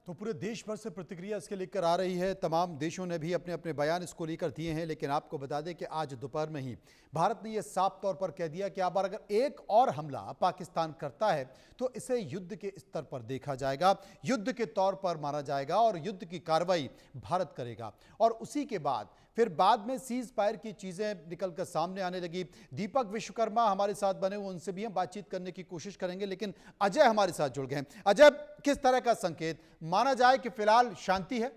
तो पूरे देश भर से प्रतिक्रिया इसके लेकर आ रही है। तमाम देशों ने भी अपने अपने बयान इसको लेकर दिए हैं, लेकिन आपको बता दें कि आज दोपहर में ही भारत ने यह साफ तौर पर कह दिया कि अब अगर एक और हमला पाकिस्तान करता है तो इसे युद्ध के स्तर पर देखा जाएगा, युद्ध के तौर पर माना जाएगा और युद्ध की कार्रवाई भारत करेगा। और उसी के बाद में सीज फायर की चीजें निकलकर सामने आने लगी। दीपक विश्वकर्मा हमारे साथ बने हुए, उनसे भी हम बातचीत करने की कोशिश करेंगे, लेकिन अजय हमारे साथ जुड़ गए हैं। अजय, किस तरह का संकेत माना जाए कि फिलहाल शांति है?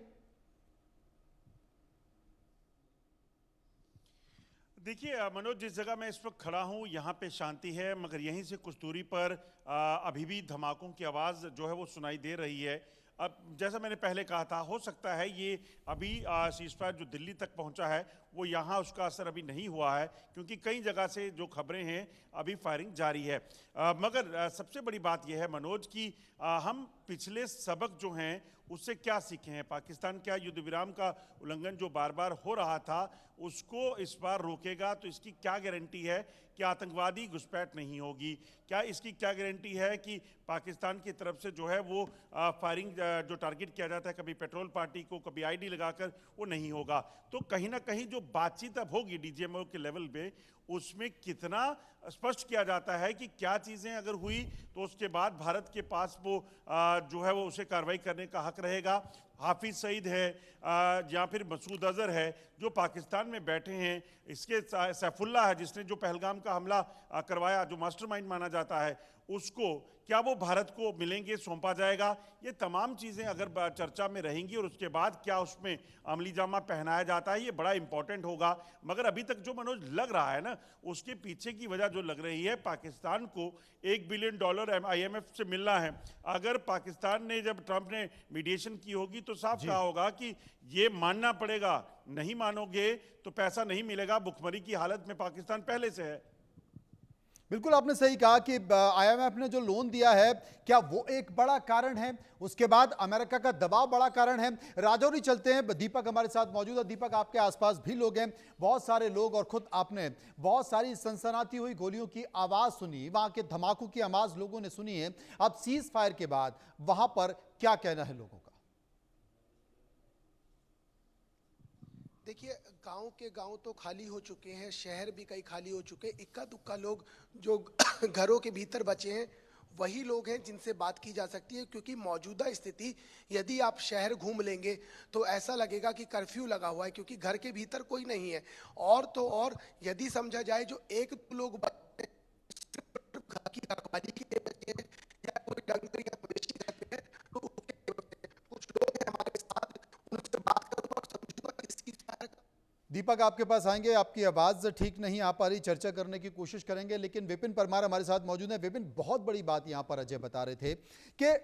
देखिए मनोज, जिस जगह मैं इस वक्त खड़ा हूं यहां पे शांति है, मगर यहीं से कुछ दूरी पर अभी भी धमाकों की आवाज़ जो है वो सुनाई दे रही है। अब जैसा मैंने पहले कहा था, हो सकता है ये अभी सीज़फायर जो दिल्ली तक पहुंचा है वो यहाँ उसका असर अभी नहीं हुआ है, क्योंकि कई जगह से जो खबरें हैं अभी फायरिंग जारी है। मगर सबसे बड़ी बात यह है मनोज कि हम पिछले सबक जो हैं उससे क्या सीखे हैं। पाकिस्तान क्या युद्ध विराम का उल्लंघन जो बार बार हो रहा था उसको इस बार रोकेगा? तो इसकी क्या गारंटी है कि आतंकवादी घुसपैठ नहीं होगी? क्या इसकी क्या गारंटी है कि पाकिस्तान की तरफ से जो है वो फायरिंग जो टारगेट किया जाता है कभी पेट्रोल पार्टी को, कभी आईडी लगाकर, वो नहीं होगा? तो कहीं ना कहीं जो बातचीत अब होगी डीजीएमओ के लेवल पे, उसमें कितना स्पष्ट किया जाता है कि क्या चीज़ें अगर हुई तो उसके बाद भारत के पास वो जो है वो उसे कार्रवाई करने का हक रहेगा। हाफिज सईद है या फिर मसूद अजहर है जो पाकिस्तान में बैठे हैं, इसके सैफुल्ला है जिसने जो पहलगाम का हमला करवाया, जो मास्टरमाइंड माना जाता है, उसको क्या वो भारत को मिलेंगे, सौंपा जाएगा? ये तमाम चीज़ें अगर चर्चा में रहेंगी और उसके बाद क्या उसमें अमली जामा पहनाया जाता है, ये बड़ा इंपॉर्टेंट होगा। मगर अभी तक जो मनोज लग रहा है ना, उसके पीछे की वजह जो लग रही है, पाकिस्तान को $1 बिलियन IMF से मिलना है। अगर पाकिस्तान ने, जब ट्रंप ने मीडिएशन की होगी तो साफ कहा होगा कि ये मानना पड़ेगा, नहीं मानोगे तो पैसा नहीं मिलेगा। भुखमरी की हालत में पाकिस्तान पहले से है। बिल्कुल आपने सही कहा कि आईएमएफ ने जो लोन दिया है, क्या वो एक बड़ा कारण है? उसके बाद अमेरिका का दबाव बड़ा कारण है। राजौरी चलते हैं, दीपक हमारे साथ मौजूद है। दीपक, आपके आसपास भी लोग हैं, बहुत सारे लोग, और खुद आपने बहुत सारी सनसनाती हुई गोलियों की आवाज सुनी, वहां के धमाकों की आवाज लोगों ने सुनी है। अब सीज फायर के बाद वहां पर क्या कहना है लोगों का? देखिए, गांव के गांव तो खाली हो चुके हैं, शहर भी कई खाली हो चुके हैं। इक्का दुक्का लोग जो घरों के भीतर बचे हैं वही लोग हैं जिनसे बात की जा सकती है, क्योंकि मौजूदा स्थिति, यदि आप शहर घूम लेंगे तो ऐसा लगेगा कि कर्फ्यू लगा हुआ है, क्योंकि घर के भीतर कोई नहीं है। और तो और यदि समझा जाए, जो एक दो लोग घर की रखवाली के लिए बचे हैं या कोई डंगर या मवेशी घर पे है तो उसके लिए बचे हैं। कुछ लोग हैं हमारे साथ, उनसे बात करूंगा और समझूंगा कि इस चीज का। दीपक, आपके पास आएंगे, आपकी आवाज ठीक नहीं आ पा रही, चर्चा करने की कोशिश करेंगे। लेकिन विपिन परमार हमारे साथ मौजूद है। विपिन, बहुत बड़ी बात यहां पर अजय बता रहे थे कि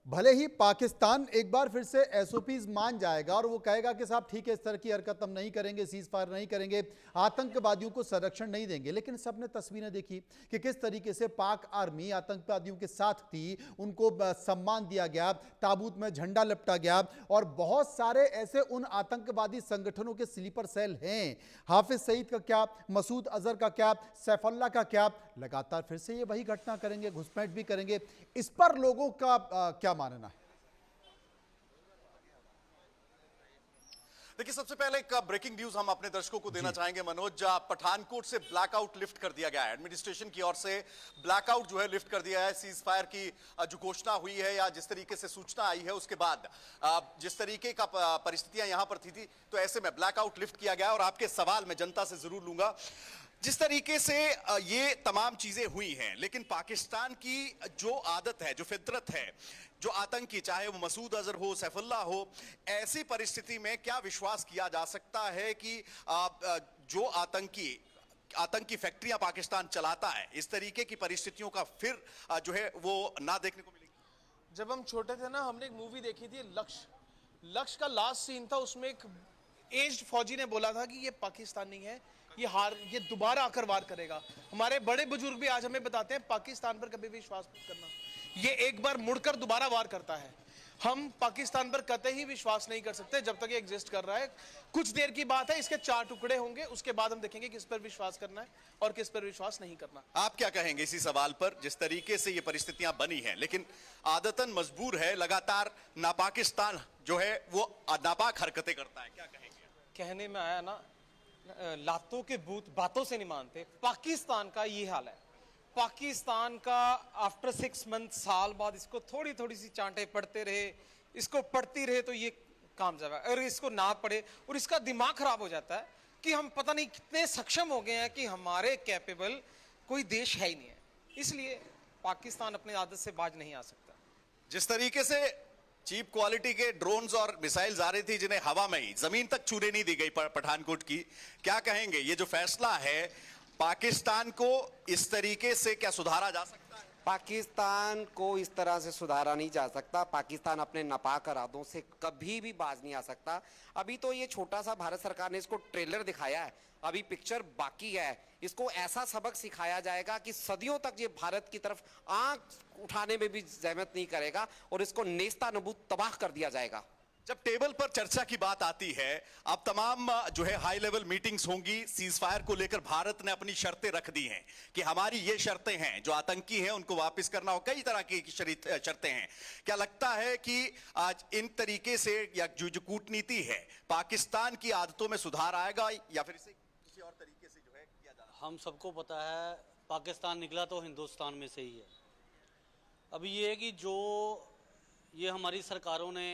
भले ही पाकिस्तान एक बार फिर से एसओपीज मान जाएगा और वो कहेगा कि साहब ठीक है, इस तरह की हरकत हम नहीं करेंगे, सीज फायर नहीं करेंगे, आतंकवादियों को संरक्षण नहीं देंगे, लेकिन सबने तस्वीरें देखी कि किस तरीके से पाक आर्मी आतंकवादियों के साथ थी, उनको सम्मान दिया गया, ताबूत में झंडा लपटा गया। और बहुत सारे ऐसे उन आतंकवादी संगठनों के स्लीपर सेल हैं। हाफिज सईद का क्या, मसूद अजहर का क्या, सैफुल्लाह का क्या? लगातार फिर से ये वही घटना करेंगे, घुसपैठ भी करेंगे। इस पर लोगों का क्या मानना है? देखिए, सबसे पहले एक ब्रेकिंग न्यूज हम अपने दर्शकों को देना चाहेंगे मनोज। पठानकोट से ब्लैकआउट लिफ्ट कर दिया गया है, एडमिनिस्ट्रेशन की ओर से ब्लैकआउट जो है लिफ्ट कर दिया है। सीज फायर की जो घोषणा हुई है या जिस तरीके से सूचना आई है उसके बाद जिस तरीके का परिस्थितियां यहां पर थी, तो ऐसे में ब्लैकआउट लिफ्ट किया गया। और आपके सवाल मैं जनता से जरूर लूंगा। जिस तरीके से ये तमाम चीजें हुई हैं, लेकिन पाकिस्तान की जो आदत है, जो फितरत है, जो आतंकी, चाहे वो मसूद अजहर हो, सैफुल्लाह हो, ऐसी परिस्थिति में क्या विश्वास किया जा सकता है कि जो आतंकी फैक्ट्रियां पाकिस्तान चलाता है, इस तरीके की परिस्थितियों का फिर जो है वो ना देखने को मिलेगी? जब हम छोटे थे ना, हमने एक मूवी देखी थी लक्ष्य का लास्ट सीन था, उसमें एक एज्ड फौजी ने बोला था कि ये पाकिस्तानी है, ये दोबारा आकर वार करेगा। हमारे बड़े बुजुर्ग भी आज हमें बताते हैं पाकिस्तान पर कभी विश्वास मत करना, ये एक बार मुड़कर दोबारा वार करता है। हम पाकिस्तान पर कतई ही विश्वास नहीं कर सकते जब तक ये एग्जिस्ट कर रहा है। कुछ देर की बात है, इसके 4 टुकड़े होंगे, उसके बाद हम देखेंगे किस पर विश्वास करना है और किस पर विश्वास नहीं करना। आप क्या कहेंगे इसी सवाल पर, जिस तरीके से ये परिस्थितियां बनी हैं, लेकिन आदतन मजबूर है, लगातार नापाकिस्तान जो है वो नापाक हरकतें करता है, क्या कहेंगे? कहने में आया ना, लातों के भूत बातों से नहीं मानते। पाकिस्तान का ये हाल है। पाकिस्तान का आफ्टर 6 मंथ, साल बाद इसको थोड़ी थोड़ी सी चांटे पड़ते रहे, इसको पड़ती रहे तो ये काम जाएगा, और इसको ना पड़े और इसका दिमाग खराब हो जाता है कि हम पता नहीं कितने सक्षम हो गए हैं कि हमारे कैपेबल कोई देश है ही नहीं है। इसलिए पाकिस्तान अपनी आदत से बाज नहीं आ सकता। जिस तरीके से चीप क्वालिटी के ड्रोन्स और मिसाइल्स आ रही थी जिन्हें हवा में ही, जमीन तक छूने नहीं दी गई पठानकोट की, क्या कहेंगे ये जो फैसला है, पाकिस्तान को इस तरीके से क्या सुधारा जा सकता है? पाकिस्तान को इस तरह से सुधारा नहीं जा सकता। पाकिस्तान अपने नापाक इरादों से कभी भी बाज नहीं आ सकता। अभी तो ये छोटा सा भारत सरकार ने इसको ट्रेलर दिखाया है, अभी पिक्चर बाकी है। इसको ऐसा सबक सिखाया जाएगा कि सदियों तक ये भारत की तरफ आंख उठाने में भी जहमत नहीं करेगा और इसको नेस्ता नबूद तबाह कर दिया जाएगा। जब टेबल पर चर्चा की बात आती है, अब तमाम जो है हाई लेवल मीटिंग्स होंगी, सीज फायर को लेकर भारत ने अपनी शर्तें रख दी हैं कि हमारी ये शर्तें हैं, जो आतंकी हैं उनको वापस करना हो, कई तरह की शर्तें हैं। क्या लगता है कि आज इन तरीके से या जो कूटनीति है, पाकिस्तान की आदतों में सुधार आएगा या फिर इसे किसी और तरीके से जो है किया जाना? हम सबको पता है पाकिस्तान निकला तो हिंदुस्तान में से ही है। अब ये है कि जो ये हमारी सरकारों ने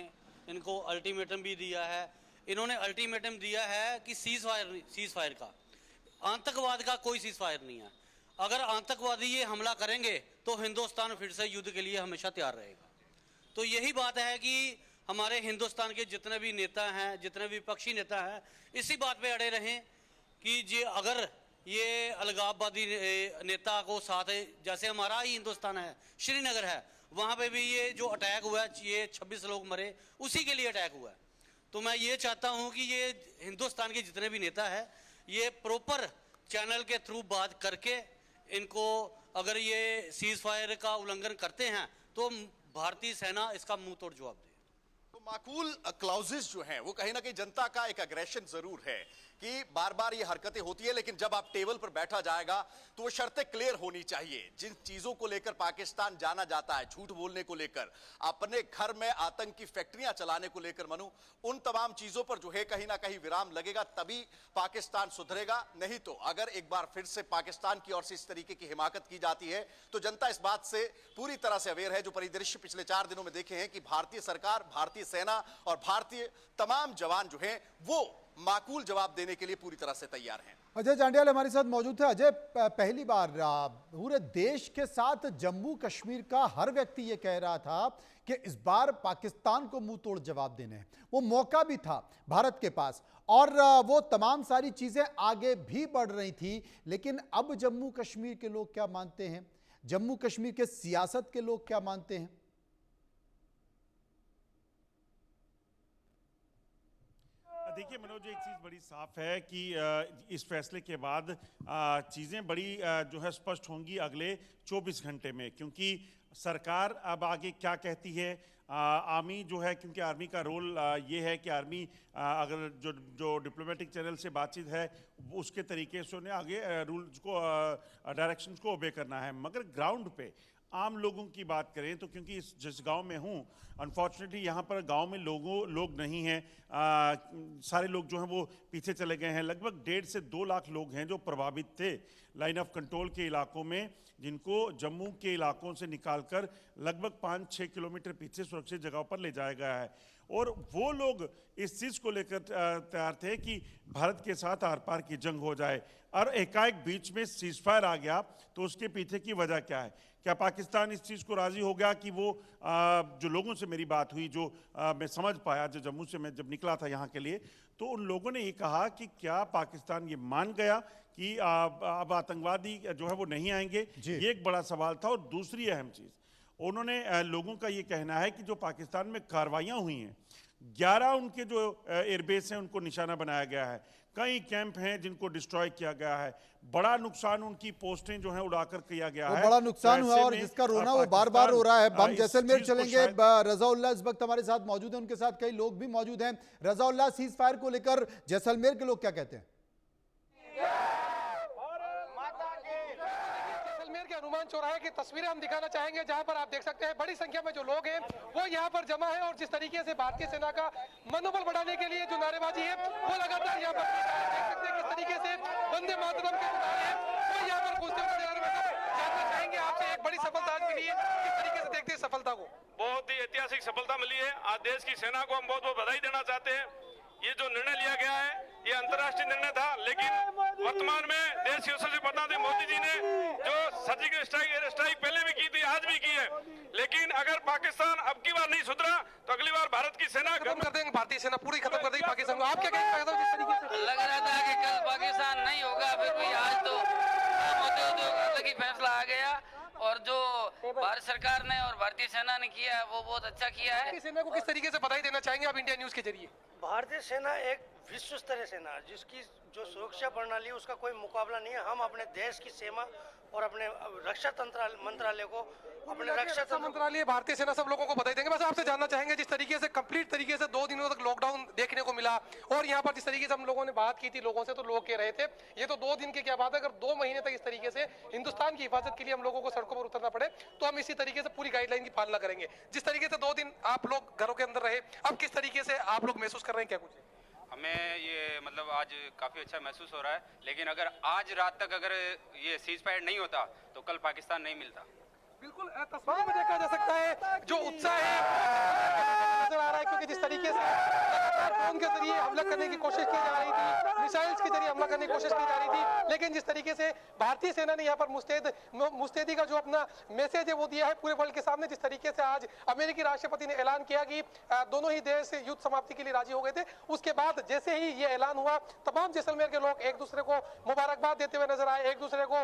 इनको अल्टीमेटम भी दिया है, इन्होंने अल्टीमेटम दिया है कि सीज फायर का, आतंकवाद का कोई सीज फायर नहीं है। अगर आतंकवादी ये हमला करेंगे तो हिंदुस्तान फिर से युद्ध के लिए हमेशा तैयार रहेगा। तो यही बात है कि हमारे हिंदुस्तान के जितने भी नेता हैं, जितने भी विपक्षी नेता हैं, इसी बात पे अड़े रहें कि जे अगर ये अलगाववादी नेता को साथ, जैसे हमारा ही हिंदुस्तान है, श्रीनगर है, वहाँ पे भी ये जो अटैक हुआ है, ये 26 लोग मरे, उसी के लिए अटैक हुआ है। तो मैं ये चाहता हूँ कि ये हिंदुस्तान के जितने भी नेता है, ये प्रॉपर चैनल के थ्रू बात करके इनको, अगर ये सीज फायर का उल्लंघन करते हैं तो भारतीय सेना इसका मुंह तोड़ जवाब दे। तो माकूल क्लाउजेस जो हैं वो कहीं ना कहीं जनता का एक अग्रेशन जरूर है कि बार बार ये हरकतें होती है, लेकिन जब आप टेबल पर बैठा जाएगा तो वो शर्तें क्लियर होनी चाहिए। जिन चीजों को लेकर पाकिस्तान जाना जाता है, झूठ बोलने को लेकर, अपने घर में आतंक की फैक्ट्रियां चलाने को लेकर, मनु, उन तमाम चीजों पर जो है कहीं ना कहीं विराम लगेगा, तभी पाकिस्तान सुधरेगा। नहीं तो अगर एक बार फिर से पाकिस्तान की ओर से इस तरीके की हिमाकत की जाती है तो जनता इस बात से पूरी तरह से अवेयर है। जो परिदृश्य पिछले 4 दिनों में देखे हैं कि भारतीय सरकार, भारतीय सेना और भारतीय तमाम जवान जो हैं वो माकूल जवाब देने के लिए पूरी तरह से तैयार हैं। अजय जांडियाल हमारे साथ मौजूद थे। अजय, पहली बार पूरे देश के साथ जम्मू कश्मीर का हर व्यक्ति ये कह रहा था कि इस बार पाकिस्तान को मुंह तोड़ जवाब देने हैं। वो मौका भी था भारत के पास और वो तमाम सारी चीजें आगे भी बढ़ रही थी, लेकिन अब जम्मू कश्मीर के लोग क्या मानते हैं, जम्मू कश्मीर के सियासत के लोग क्या मानते हैं? देखिए मनोज, एक चीज़ बड़ी साफ है कि इस फैसले के बाद चीज़ें बड़ी जो है स्पष्ट होंगी अगले 24 घंटे में, क्योंकि सरकार अब आगे क्या कहती है। आर्मी जो है, क्योंकि आर्मी का रोल ये है कि आर्मी अगर जो डिप्लोमेटिक चैनल से बातचीत है उसके तरीके से उन्हें आगे रूल्स को, डायरेक्शंस को ओबे करना है। मगर ग्राउंड पे आम लोगों की बात करें तो, क्योंकि जिस गांव में हूं, अनफॉर्चुनेटली यहाँ पर गांव में लोग नहीं हैं, सारे लोग जो हैं वो पीछे चले गए हैं। लगभग 1.5 से 2 लाख लोग हैं जो प्रभावित थे लाइन ऑफ कंट्रोल के इलाकों में, जिनको जम्मू के इलाकों से निकालकर लगभग 5-6 किलोमीटर पीछे सुरक्षित जगह पर ले जाया गया है। और वो लोग इस चीज़ को लेकर तैयार थे कि भारत के साथ आर पार की जंग हो जाए, और एकाएक बीच में सीज फायर आ गया। तो उसके पीछे की वजह क्या है? क्या पाकिस्तान इस चीज़ को राज़ी हो गया कि वो जो लोगों से मेरी बात हुई, जो मैं समझ पाया, जो जम्मू से मैं जब निकला था यहाँ के लिए, तो उन लोगों ने ये कहा कि क्या पाकिस्तान ये मान गया कि अब आतंकवादी जो है वो नहीं आएंगे? ये एक बड़ा सवाल था। और दूसरी अहम चीज़, उन्होंने लोगों का ये कहना है कि जो पाकिस्तान में कार्रवाइयाँ हुई हैं, 11 उनके जो एयरबेस हैं उनको निशाना बनाया गया है, कई कैंप हैं जिनको डिस्ट्रॉय किया गया है, बड़ा नुकसान उनकी पोस्टें जो हैं उड़ाकर किया गया वो है। बड़ा तो नुकसान हुआ ऐसे और में जिसका रोना वो बार बार हो रहा है। हम पाकिस्तान, जैसलमेर इस चीज को चलेंगे। शायद- रजाउल्लाह इस वक्त हमारे साथ मौजूद हैं, उनके साथ कई लोग भी मौजूद हैं। रजाउल्लाह, सीज फायर को लेकर जैसलमेर के लोग क्या कहते हैं? जैसलमेर के हनुमान चौराहे की तस्वीरें हम दिखाना चाहेंगे, जहां पर आप देख सकते हैं बड़ी संख्या में जो लोग हैं वो यहां पर जमा है और जिस तरीके से भारतीय सेना का मनोबल बढ़ाने के लिए जो नारेबाजी है वो लगातार यहां पर देख सकते हैं। किस तरीके से वंदे मातरम के जो नारे हैं वो यहां पर गूंजते हुए नजर आ रहे हैं। जानना चाहेंगे आपसे, एक बड़ी सफलता आज मिली है, किस तरीके से देखते हैं सफलता को? बहुत ही ऐतिहासिक सफलता मिली है। आज देश की सेना को हम बहुत बहुत बधाई देना चाहते हैं। ये जो निर्णय लिया गया है ये अंतर्राष्ट्रीय निर्णय था, लेकिन वर्तमान में देश की यशस्वी प्रधानमंत्री मोदी जी ने जो सर्जिकल स्ट्राइक, एयर स्ट्राइक पहले भी की थी, आज भी की है, लेकिन अगर पाकिस्तान अब की बार नहीं सुधरा तो अगली बार भारत की सेना खत्म कर देंगे, भारतीय सेना पूरी खत्म कर देगी पाकिस्तान को। आप क्या कहेंगे जिस तरीके से लग रहा था कि कल पाकिस्तान नहीं होगा, फिर भी आज तो होते होते अलग ही फैसला आ गया और जो भारत सरकार ने और भारतीय सेना ने किया है वो बहुत अच्छा किया है। भारतीय सेना को किस तरीके से बधाई देना चाहेंगे आप इंडिया न्यूज के जरिए? भारतीय सेना एक विश्व स्तरीय सेना है जिसकी जो सुरक्षा प्रणाली उसका कोई मुकाबला नहीं है। हम अपने देश की सीमा और अपने रक्षा मंत्रालय को अपने रक्षा मंत्रालय, भारतीय सेना सब लोगों को बधाई देंगे। बस आपसे जानना चाहेंगे जिस तरीके से कंप्लीट तरीके से 2 दिनों तक लॉकडाउन देखने को मिला और यहाँ पर जिस तरीके से हम लोगों ने बात की थी लोगों से, तो लोग कह रहे थे ये तो 2 दिन की क्या बात है, अगर 2 महीने तक इस तरीके से हिंदुस्तान की हिफाजत के लिए हम लोगों को सड़कों पर उतरना पड़े तो हम इसी तरीके से पूरी गाइडलाइन की पालना करेंगे। जिस तरीके से 2 दिन आप लोग घरों के अंदर रहे, अब किस तरीके से आप लोग महसूस कर रहे हैं, क्या कुछ? हमें ये मतलब आज काफ़ी अच्छा महसूस हो रहा है, लेकिन अगर आज रात तक अगर ये सीज फायर नहीं होता तो कल पाकिस्तान नहीं मिलता। बिल्कुल तस्वीर में देखा जा सकता है जो उत्साह है नजर आ रहा है, क्योंकि जिस तरीके से लगातार ड्रोन के जरिए हमला करने की कोशिश की जा रही थी, मिसाइल्स के जरिए हमला करने की कोशिश की जा रही थी, लेकिन जिस तरीके से भारतीय सेना ने यहाँ पर मुस्तैदी का जो अपना मैसेज है वो दिया है पूरे वर्ल्ड के सामने। जिस तरीके से आज अमेरिकी राष्ट्रपति ने ऐलान किया कि दोनों ही देश युद्ध समाप्ति के लिए राजी हो गए थे, उसके बाद जैसे ही ये ऐलान हुआ तमाम जैसलमेर के लोग एक दूसरे को मुबारकबाद देते हुए नजर आए, एक दूसरे को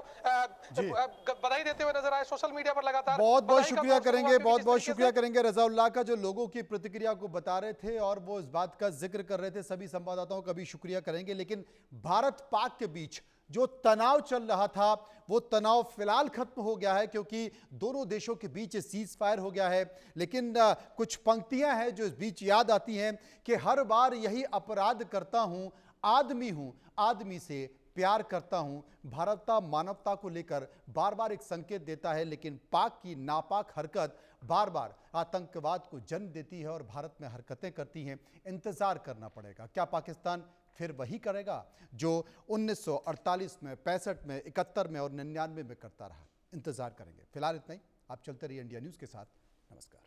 बधाई देते हुए नजर आए, सोशल मीडिया पर लगातार बहुत बहुत शुक्रिया करेंगे, बहुत बहुत शुक्रिया करेंगे रजाउल्लाह का जो लोगों की प्रतिक्रिया को बता रहे थे और वो इस बात का जिक्र कर रहे थे। सभी संवाददाताओं का भी शुक्रिया करेंगे। लेकिन भारत पाक के बीच जो तनाव चल रहा था वो तनाव फिलहाल खत्म हो गया है, क्योंकि दोनों देशों के बीच सीज फायर हो गया है। लेकिन कुछ पंक्तियां हैं जो इस बीच याद आती हैं कि हर बार यही अपराध करता हूं, आदमी से प्यार करता हूं। भारत मानवता को लेकर बार बार एक संकेत देता है, लेकिन पाक की नापाक हरकत बार बार आतंकवाद को जन्म देती है और भारत में हरकतें करती हैं। इंतजार करना पड़ेगा, क्या पाकिस्तान फिर वही करेगा जो 1948 में, 65 में, 71 में और 99 में करता रहा? इंतजार करेंगे। फिलहाल इतना ही। आप चलते रहिए इंडिया न्यूज़ के साथ। नमस्कार।